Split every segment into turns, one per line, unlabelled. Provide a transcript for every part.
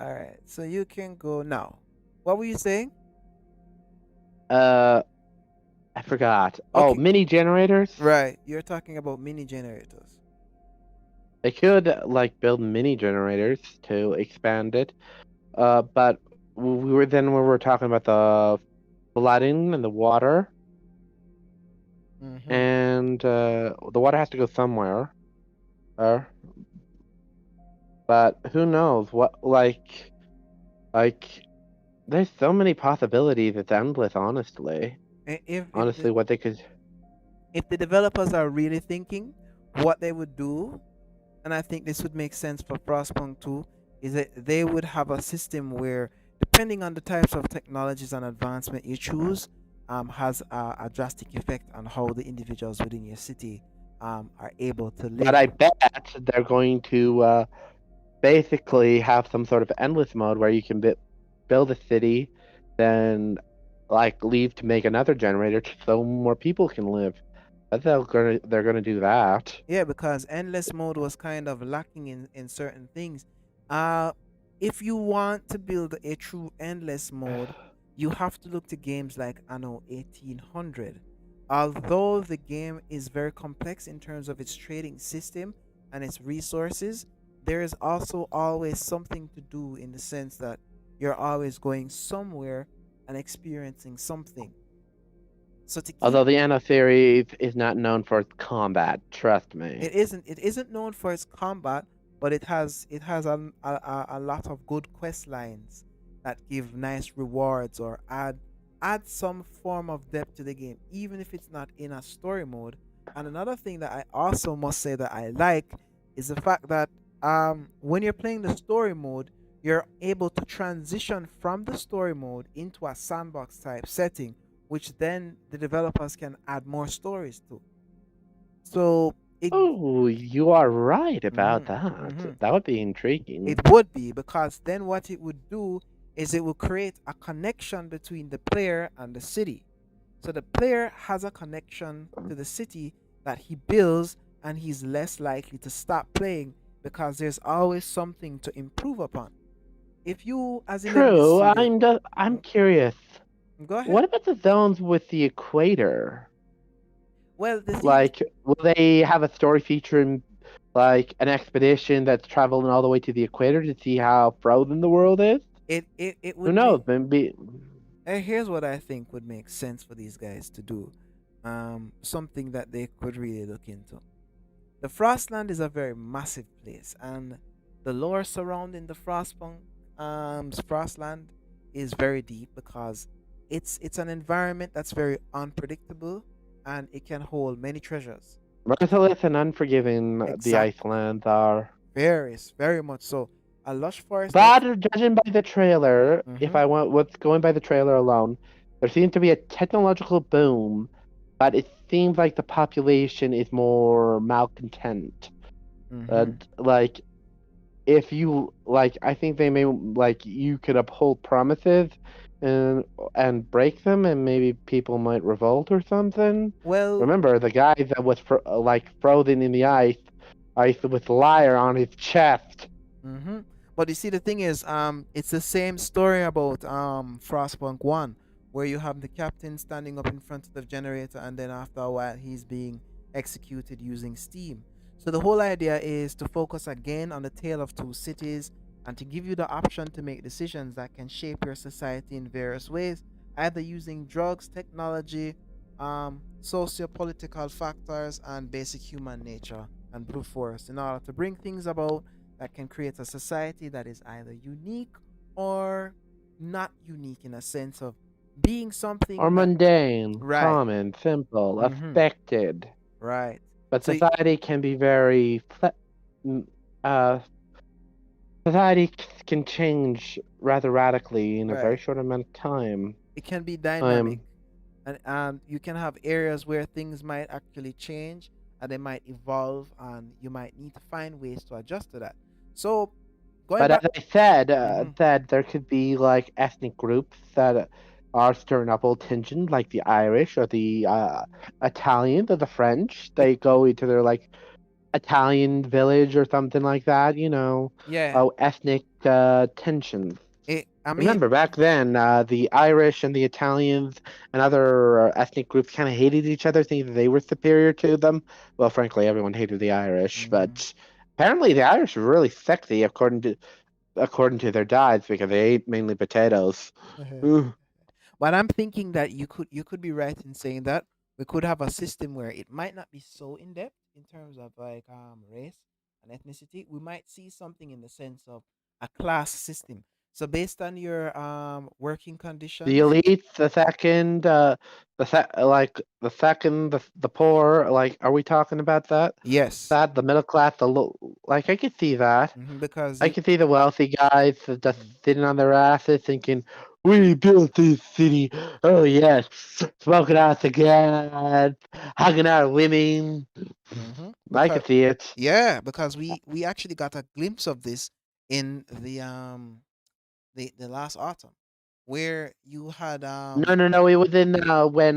All right. So you can go now. What were you saying?
Uh, I forgot. Oh,
Okay.
mini generators.
Right. You're talking about mini generators.
They could like build mini generators to expand it. But we were talking about the flooding and the water,
Mm-hmm.
and the water has to go somewhere. Uh, but who knows what like there's so many possibilities. It's endless, honestly.
If
Honestly, what they could.
the developers are really thinking, what they would do, and I think this would make sense for Frostpunk too, is that they would have a system where, depending on the types of technologies and advancement you choose, has a drastic effect on how the individuals within your city are able to
But
live.
I bet they're going to basically have some sort of endless mode where you can build a city, then like leave to make another generator so more people can live. But they're gonna do that.
Yeah, because endless mode was kind of lacking in certain things. Uh, if you want to build a true endless mode, you have to look to games like Anno 1800. Although the game is very complex in terms of its trading system and its resources, there is also always something to do in the sense that you're always going somewhere and experiencing something. So to keep
Although the Anno series is not known for its combat, trust me.
it isn't known for its combat, but it has a lot of good quest lines that give nice rewards or add some form of depth to the game, even if it's not in a story mode. And another thing that I also must say that I like is the fact that when you're playing the story mode, you're able to transition from the story mode into a sandbox type setting, which then the developers can add more stories to. So it
Oh, you are right about
mhm,
that.
mhm.
That would be
It
intriguing.
would be, because then what it would do is it will create a connection between the player and the city. So the player has a connection to the city that he builds, and he's less likely to stop playing because there's always something to improve upon. If you, as in, let me
True.
see the
I'm
mm,
curious.
go ahead.
What about the zones with the equator?
Well, the thing is,
Like, will they have a story featuring like an expedition that's traveling all the way to the equator to see how frozen the world is?
it
Who
would make
knows? Maybe.
here's what I think would make sense for these guys to do. Something that they could really look into. The Frostland is a very massive place, and the lore surrounding the Frostland is very deep because it's an environment that's very unpredictable, and it can hold many treasures. It
Merciless and unforgiving, the
exactly
Icelands are.
very much so. A lush forest
But
that's
judging by the trailer, if
mm-hmm,
I want what's going by the trailer alone, there seems to be a technological boom, but it seems like the population is more malcontent.
mm-hmm,
And like, if you like, I think they may like you could uphold promises and break them, and maybe people might revolt or something.
well,
Remember the guy that was like frozen in the ice with Liar on his chest.
mm-hmm. But you see, the thing is, it's the same story about Frostpunk One, where you have the captain standing up in front of the generator, and then after a while, he's being executed using steam. So the whole idea is to focus again on the tale of two cities, and to give you the option to make decisions that can shape your society in various ways, either using drugs, technology, socio-political factors, and basic human nature and brute force in order to bring things about that can create a society that is either unique or not unique, in a sense of being
Or
something that
mundane,
right.
common, simple,
Mm-hmm.
affected.
Right.
But
So
society can be very mm, uh society can change rather radically in a very
right.
short amount of time.
It can be dynamic,
I'm
and you can have areas where things might actually change and they might evolve, and you might need to find ways to adjust to that. So going
but
back.
as I said,
Mm-hmm.
that there could be like ethnic groups that are stirring up old tension, like the Irish or the Italians or the French.
It
They go into their like Italian village or something like that.
Yeah.
Oh, ethnic tensions.
I mean,
Remember back then, the Irish and the Italians and other ethnic groups kind of hated each other, thinking that they were superior to them. Well, frankly, everyone hated the Irish,
mhm.
but apparently the Irish were really sexy according to their diets because they ate mainly potatoes. Ooh.
But I'm thinking that you could be right in saying that we could have a system where it might not be so in depth in terms of like race and ethnicity. We might see something in the sense of a class system. So based on your working
The
conditions,
elites, the second, like the second, the poor. Like, are we talking about that?
yes,
That the middle class, like I could see that.
because
I
you.
can see the wealthy guys that just
Mhm,
sitting on their asses thinking, "We built this city. Oh yes, smoking out cigarettes, hugging our women." I
because
can see it.
yeah, because we actually got a glimpse of this in the last autumn, where you had
No, no, no. It was in when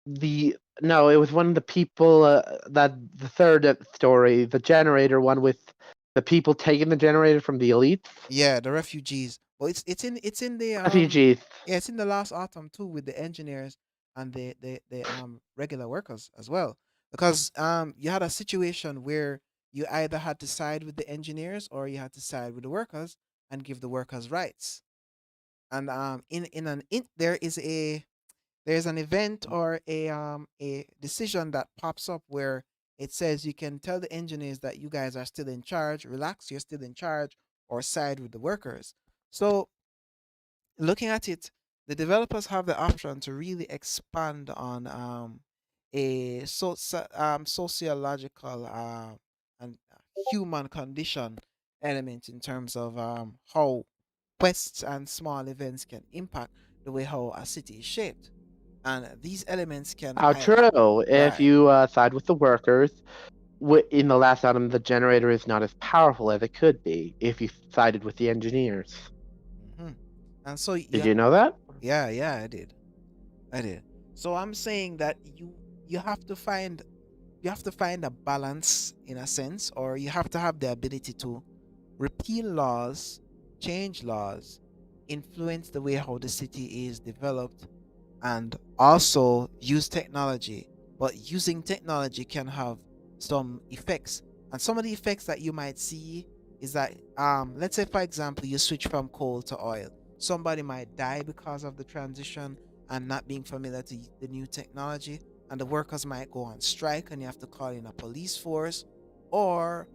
the no, it was one of the people that the third story, the generator one with the people taking the generator from the elites,
yeah, the refugees. Well, it's in the
refugees.
yeah, it's in the last autumn too, with the engineers and the regular workers as well. Because you had a situation where you either had to side with the engineers or you had to side with the workers and give the workers rights. And there's an event or a decision that pops up where it says you can tell the engineers that you guys are still in charge, relax, you're still in charge, or side with the workers. So looking at it, the developers have the option to really expand on sociological and human condition element in terms of how quests and small events can impact the way how a city is shaped. And these elements can
How
I
true. If
right.
you side with the workers, in the last atom, the generator is not as powerful as it could be if you sided with the engineers.
hmm And so
Did
yeah,
you know that?
yeah, yeah, I did. So I'm saying that you have to find you have to find a balance in a sense, or you have to have the ability to repeal laws, change laws, influence the way how the city is developed, and also use technology. But using technology can have some effects. And some of the effects that you might see is that let's say for example you switch from coal to oil. Somebody might die because of the transition and not being familiar to the new technology, and the workers might go on strike and you have to call in a police force, or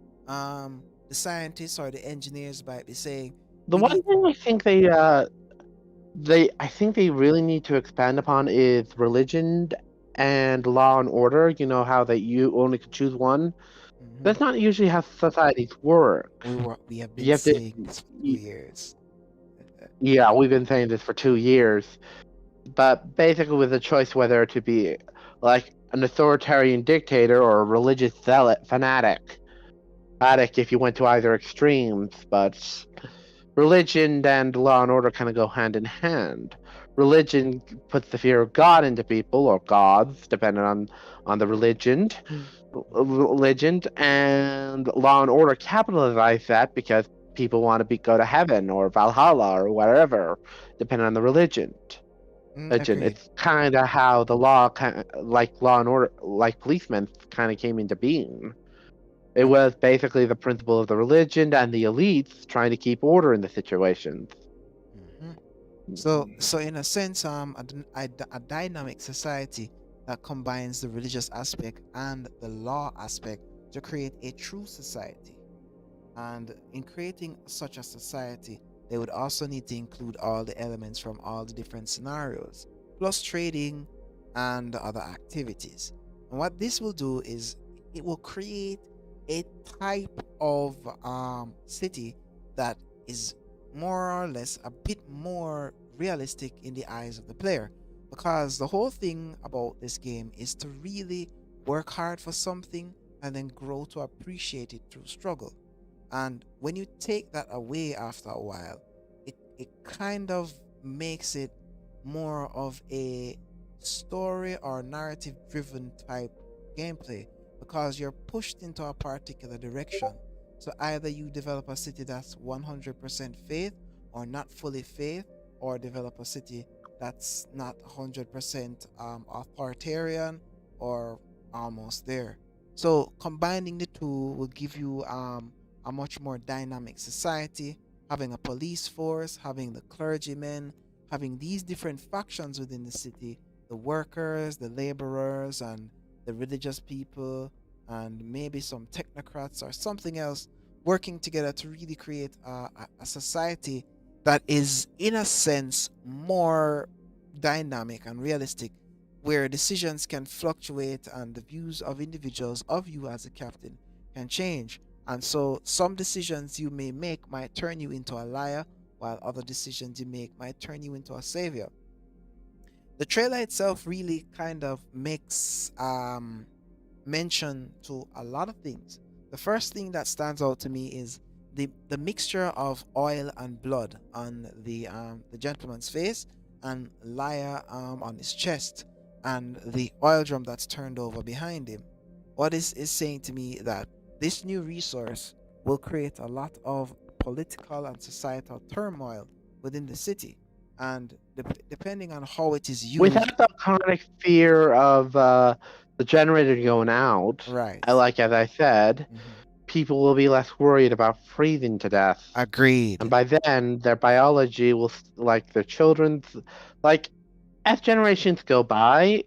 the scientists or the engineers might be saying
The
we
one
need.
thing I think I think they really need to expand upon is religion and law and order. You know how that you only can choose one.
Mhm.
That's not usually how societies work.
We have been
You have to.
saying this for two
y-
years.
Yeah, we've been saying this for 2 years, but basically with a choice whether to be like an authoritarian dictator or a religious zealot fanatic. Fanatic if you went to either extremes, but religion and law and order kind of go hand in hand. Religion puts the fear of God into people, or gods, depending on the religion, and law and order capitalize that because people want to go to heaven or Valhalla or whatever, depending on the religion.
Agreed.
It's kind of how the law, like law and order, like policemen, kind of came into being. It
Agree.
was basically the principle of the religion and the elites trying to keep order in the situations.
hmm So in a sense, a dynamic society that combines the religious aspect and the law aspect to create a true society. And in creating such a society, they would also need to include all the elements from all the different scenarios, plus trading and other activities. And what this will do is it will create a type of city that is more or less a bit more realistic in the eyes of the player. Because the whole thing about this game is to really work hard for something and then grow to appreciate it through struggle. And when you take that away after a while, it kind of makes it more of a story or narrative driven type gameplay. because you're pushed into a particular direction. So either you develop a city that's 100% faith or not fully faith, or develop a city that's not 100% authoritarian or almost there. So combining the two will give you a much more dynamic society, having a police force, having the clergymen, having these different factions within the city, the workers, the laborers, and the religious people, and maybe some technocrats or something else working together to really create a society that is, in a sense, more dynamic and realistic, where decisions can fluctuate and the views of individuals of you as a captain can change. And so, some decisions you may make might turn you into a liar, while other decisions you make might turn you into a savior. The trailer itself really kind of makes mention to a lot of things. The first thing that stands out to me is the mixture of oil and blood on the gentleman's face, and Lyre on his chest, and the oil drum that's turned over behind him. What is saying to me that this new resource will create a lot of political and societal turmoil within the city, and depending on how it is used.
Without the chronic fear of the generator going out,
Right.
like as I said,
Mhm.
people will be less worried about freezing to death. And
Agreed.
by then, their biology will, like their children's, like as generations go by,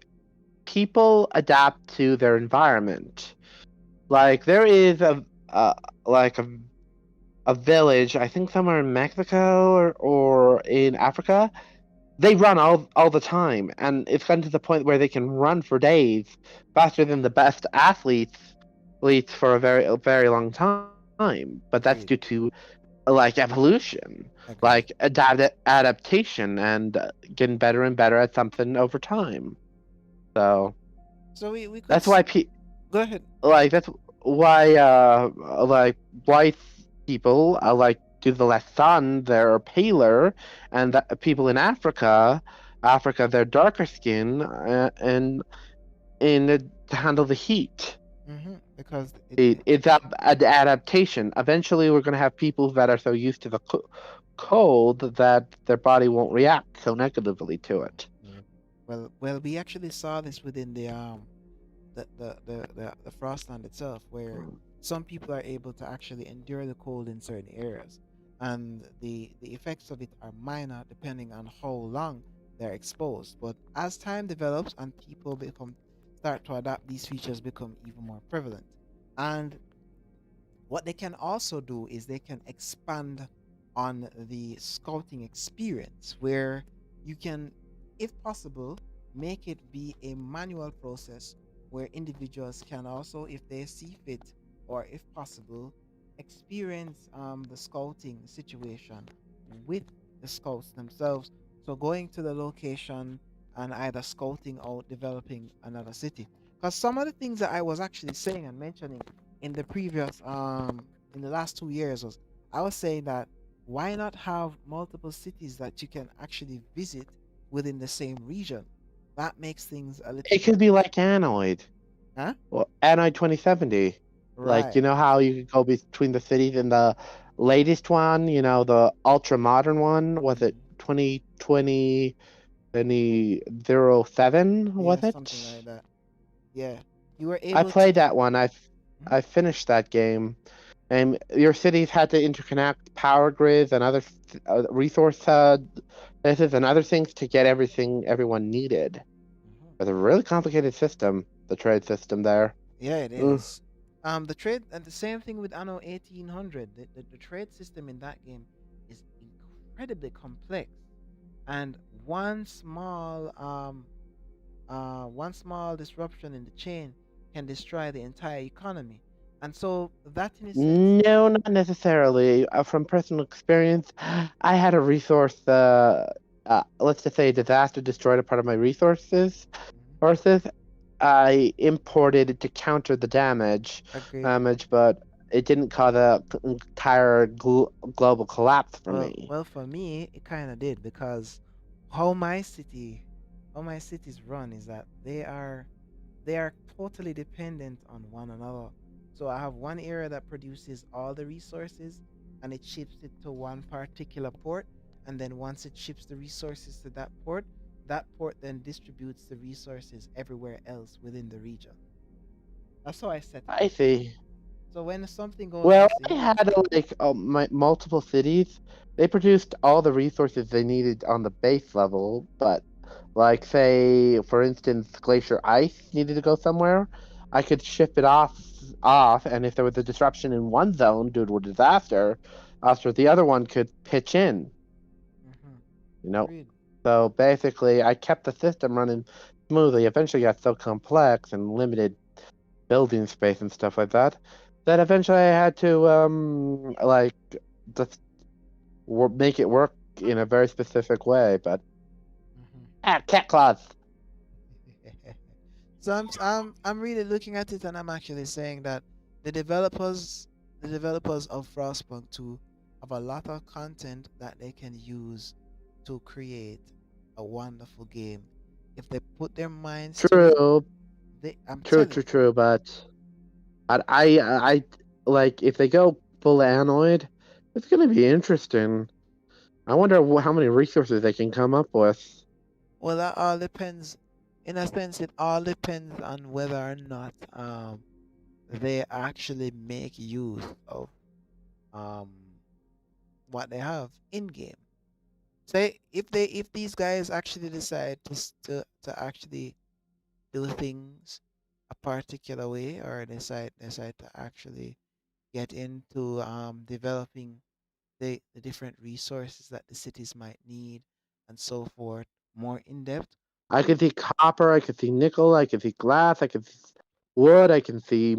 people adapt to their environment. Like there is like a village, I think somewhere in Mexico or in Africa. They run all the time, and it's gotten to the point where they can run for days faster than the best athletes for a very long time. But that's
Agreed.
due to like evolution,
Agreed.
like adaptation, and getting better and better at something over time. So
So we could
that's why
go ahead.
that's why like white people like due to the less sun they're paler, and people in Africa they're darker skin, and to handle the heat.
Because
It's an adaptation. Eventually we're going to have people that are so used to the cold that their body won't react so negatively to it.
yeah. Well, we actually saw this within the Frostland itself, where some people are able to actually endure the cold in certain areas, and the effects of it are minor depending on how long they're exposed. But as time develops and people become start to adapt, these features become even more prevalent. And what they can also do is they can expand on the scouting experience, where you can, if possible, make it be a manual process where individuals can also, if they see fit or if possible, experience the scouting situation with the scouts themselves. So going to the location and either scouting out developing another city. Because some of the things that I was actually saying and mentioning in the previous in the last 2 years was, I was saying that why not have multiple cities that you can actually visit within the same region? That makes things a little
It
bit.
could be like Anoid.
Huh?
Well, Anoid 2070. Like, you
Right.
know how you could go between the cities in the latest one, the ultra modern one? Was it
Hmm.
2020 07?
Yeah,
Was
something
it?
like that. Yeah, you were
I
able to.
played that one.
Mhm.
I finished that game. And your cities had to interconnect power grids and other resource places and other things to get everything everyone needed.
Mhm.
It's a really complicated system, the trade system there.
Yeah, it
Ugh.
is. The trade and the same thing with Anno 1800. The trade system in that game is incredibly complex, and one small disruption in the chain can destroy the entire economy. And so that, in a sense.
No, not necessarily. From personal experience, I had a resource. Let's just say a disaster destroyed a part of my
Mhm.
resources. I imported it to counter the
Agreed.
but it didn't cause a entire global collapse for me.
Well, for me, it kind of did, because how my cities run is that they are they are totally dependent on one another. So I have one area that produces all the resources and it ships it to one particular port. And then once it ships the resources to that port then distributes the resources everywhere else within the region. That's how I set it
I
up.
see.
So when something goes
Well, I
missing,
had like my multiple cities. They produced all the resources they needed on the base level, but like say for instance, glacier ice needed to go somewhere, I could ship it off, and if there was a disruption in one zone due to a disaster, after the other one could pitch in.
hmm,
You know,
agreed.
so basically, I kept the system running smoothly. Eventually, got so complex and limited building space and stuff like that, that eventually I had to like just make it work in a very specific way. But
Hmm.
cat claws.
So I'm really looking at it and I'm actually saying that the developers the developers of Frostpunk 2 have a lot of content that they can use to create a wonderful game. If they put their minds to it,
True,
I'm
true,
telling
true,
you.
true. But I like if they go full anoid, it's gonna be interesting. I wonder how many resources they can come up with.
Well, that all depends. In a sense, it all depends on whether or not they actually make use of um what they have in game. Say if these guys actually decide to actually do things a particular way or decide to actually get into developing the different resources that the cities might need and so forth more in depth.
I
We
could see copper, I could see nickel, I could see glass, I could see wood, I can see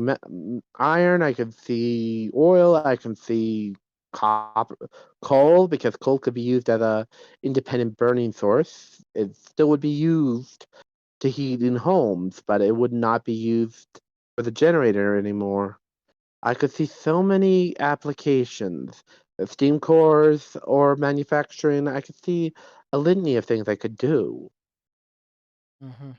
iron, I can see oil, I can see copper, coal, because coal could be used as a independent burning source. It still would be used to heat in homes, but it would not be used for the generator anymore. I could see so many applications, steam cores or manufacturing. I could see a litany of things I could do.
hmm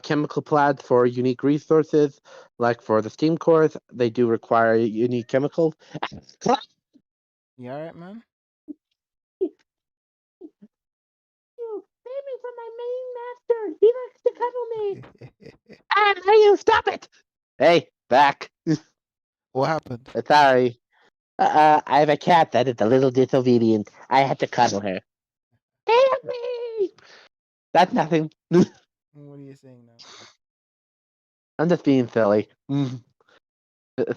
Chemical plants for unique resources, like for the steam cores, they do require unique chemicals.
You all right, man?
You save me from my main master. He likes to cuddle me. Ah, you stop it! Hey, back.
What happened?
Sorry. I have a cat that is a little disobedient. I had to cuddle her. Help me! That's nothing.
What are you saying now?
I'm just being silly.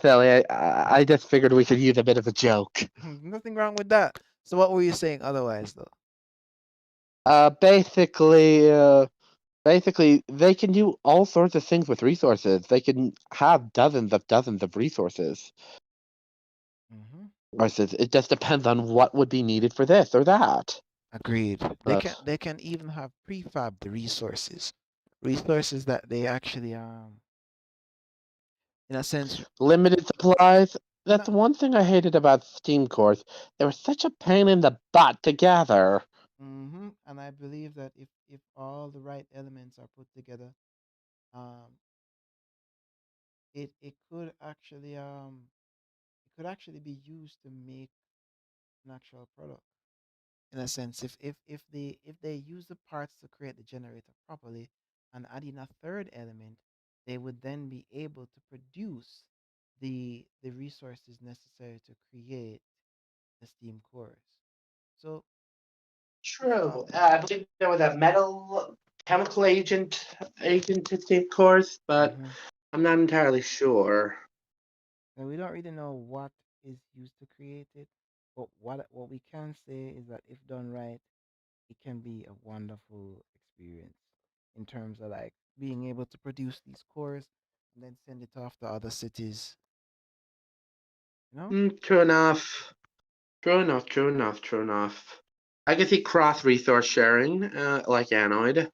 Silly. I just figured we could use a bit of a joke.
Nothing wrong with that. So what were you saying otherwise though?
Basically, basically, they can do all sorts of things with resources. They can have dozens of resources.
Hmm.
Versus, it just depends on what would be needed for this or that.
Agreed.
But
They can even have prefab the resources that they actually in a sense
limited supplies. That's
not.
one thing I hated about Steam cores. They were such a pain in the butt to gather.
And I believe that if all the right elements are put together, um, it could actually be used to make an actual product. In a sense, if they use the parts to create the generator properly and add in a third element, they would then be able to produce the resources necessary to create the steam cores. So it's
True. I believe there was a metal chemical agent to Steam cores, but
hmm
I'm not entirely sure.
and we don't really know what is used to create it, but what we can say is that if done right, it can be a wonderful experience in terms of like being able to produce these cores and then send it off to other cities. You know?
True enough. True enough. True enough. True enough. I can see cross resource sharing, like Anoid.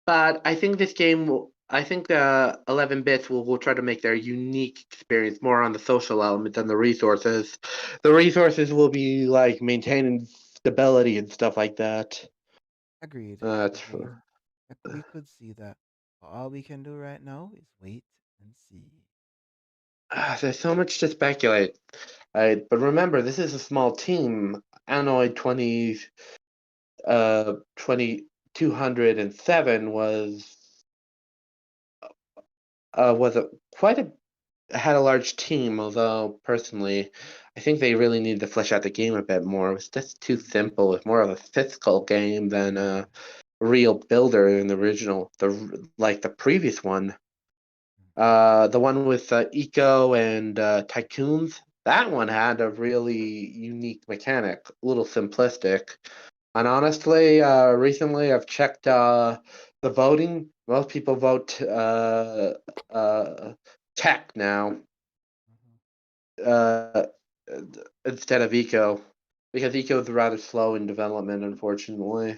But I think this game, I think 11 bits will try to make their unique experience more on the social element than the resources. The resources will be like maintaining stability and stuff like that.
Agreed.
That's
Agreed. We could see that. All we can do right now is wait and see.
There's so much to speculate. But remember, this is a small team. Anoid 2207 was a quite a had a large team, although personally, I think they really needed to flesh out the game a bit more. It was just too simple. It's more of a fiscal game than a real builder in the original, the previous one. The one with Eco and Tycoons, that one had a really unique mechanic, a little simplistic. And honestly, recently I've checked the voting. Most people vote tech now uh, instead of Eco, because Eco is rather slow in development, unfortunately.